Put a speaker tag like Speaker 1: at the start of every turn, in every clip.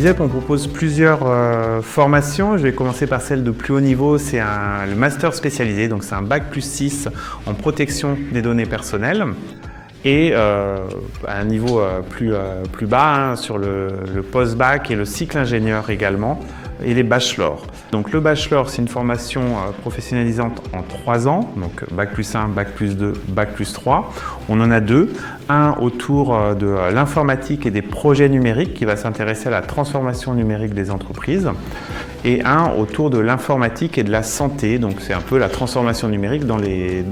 Speaker 1: l'ISEP, on propose plusieurs formations. Je vais commencer par celle de plus haut niveau, c'est le master spécialisé, donc c'est un bac+6 en protection des données personnelles. Et à un niveau plus bas, sur le post-bac et le cycle ingénieur également, et les bachelors. Donc le bachelor, c'est une formation professionnalisante en 3 ans, donc bac+1, bac+2, bac+3. On en a 2. Un autour de l'informatique et des projets numériques qui va s'intéresser à la transformation numérique des entreprises, et un autour de l'informatique et de la santé, donc c'est un peu la transformation numérique dans les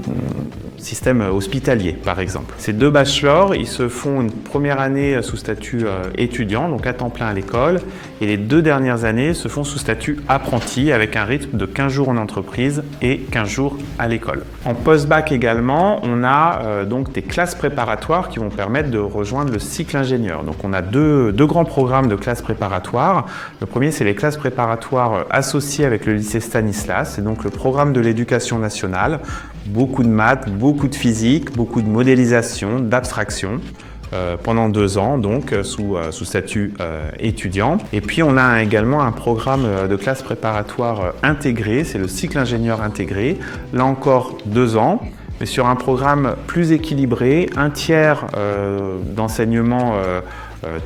Speaker 1: systèmes hospitaliers par exemple. Ces 2 bachelors, ils se font une première année sous statut étudiant, donc à temps plein à l'école, et les 2 dernières années se font sous statut apprenti avec un rythme de 15 jours en entreprise et 15 jours à l'école. En post-bac également, on a donc des classes préparatoires qui vont permettre de rejoindre le cycle ingénieur. Donc on a deux grands programmes de classes préparatoires. Le premier, c'est les classes préparatoires associées avec le lycée Stanislas. C'est donc le programme de l'éducation nationale. Beaucoup de maths, beaucoup de physique, beaucoup de modélisation, d'abstraction. Pendant 2 ans, donc sous statut étudiant. Et puis on a également un programme de classe préparatoire intégré, c'est le cycle ingénieur intégré. Là encore 2 ans, mais sur un programme plus équilibré, un tiers d'enseignement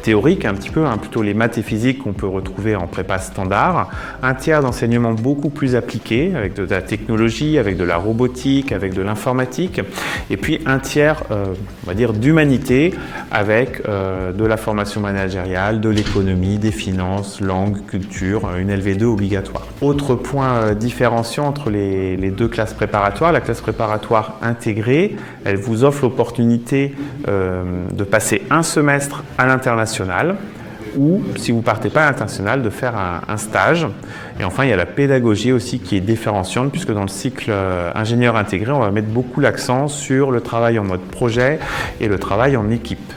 Speaker 1: théorique un petit peu, plutôt les maths et physique qu'on peut retrouver en prépa standard, un tiers d'enseignement beaucoup plus appliqué, avec de la technologie, avec de la robotique, avec de l'informatique, et puis un tiers, on va dire, d'humanité, avec de la formation managériale, de l'économie, des finances, langue, culture, une LV2 obligatoire. Autre point différenciant entre les 2 classes préparatoires, la classe préparatoire intégrée, elle vous offre l'opportunité de passer un semestre à l'international, ou si vous ne partez pas à l'international, de faire un stage. Et enfin, il y a la pédagogie aussi qui est différenciante, puisque dans le cycle ingénieur intégré, on va mettre beaucoup l'accent sur le travail en mode projet et le travail en équipe.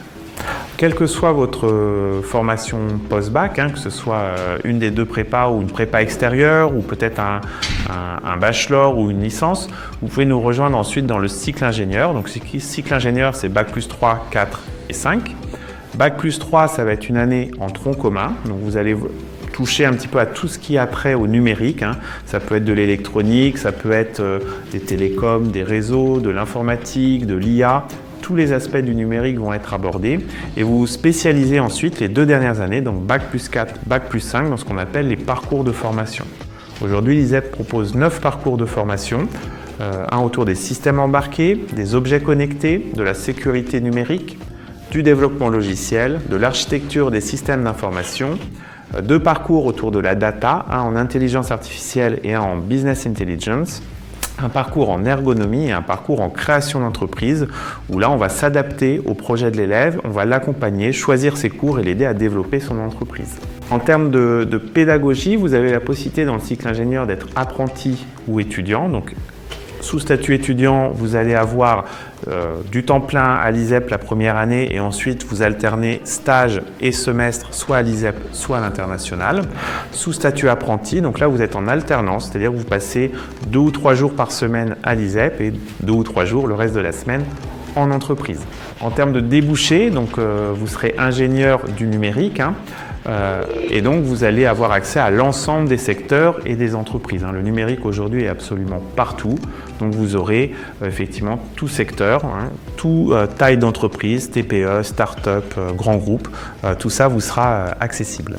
Speaker 1: Quelle que soit votre formation post-bac, que ce soit une des 2 prépas ou une prépa extérieure, ou peut-être un bachelor ou une licence, vous pouvez nous rejoindre ensuite dans le cycle ingénieur. Donc, le cycle ingénieur, c'est bac+3, 4 et 5. Bac+3, ça va être une année en tronc commun, donc vous allez toucher un petit peu à tout ce qui a trait au numérique. Ça peut être de l'électronique, ça peut être des télécoms, des réseaux, de l'informatique, de l'IA. Tous les aspects du numérique vont être abordés et vous vous spécialisez ensuite les 2 dernières années, donc bac+4, bac+5, dans ce qu'on appelle les parcours de formation. Aujourd'hui, l'ISEP propose 9 parcours de formation, un autour des systèmes embarqués, des objets connectés, de la sécurité numérique, du développement logiciel, de l'architecture des systèmes d'information, 2 parcours autour de la data, un en intelligence artificielle et un en business intelligence, un parcours en ergonomie et un parcours en création d'entreprise, où là on va s'adapter au projet de l'élève, on va l'accompagner, choisir ses cours et l'aider à développer son entreprise. En termes de pédagogie, vous avez la possibilité dans le cycle ingénieur d'être apprenti ou étudiant. Donc, sous statut étudiant, vous allez avoir du temps plein à l'ISEP la première année et ensuite vous alternez stage et semestre soit à l'ISEP soit à l'international. Sous statut apprenti, donc là vous êtes en alternance, c'est-à-dire que vous passez 2 ou 3 jours par semaine à l'ISEP et 2 ou 3 jours le reste de la semaine en entreprise. En termes de débouchés, donc vous serez ingénieur du numérique, et donc vous allez avoir accès à l'ensemble des secteurs et des entreprises. Le numérique aujourd'hui est absolument partout, donc vous aurez effectivement tout secteur, tout taille d'entreprise, TPE, start-up, grand groupe, tout ça vous sera accessible.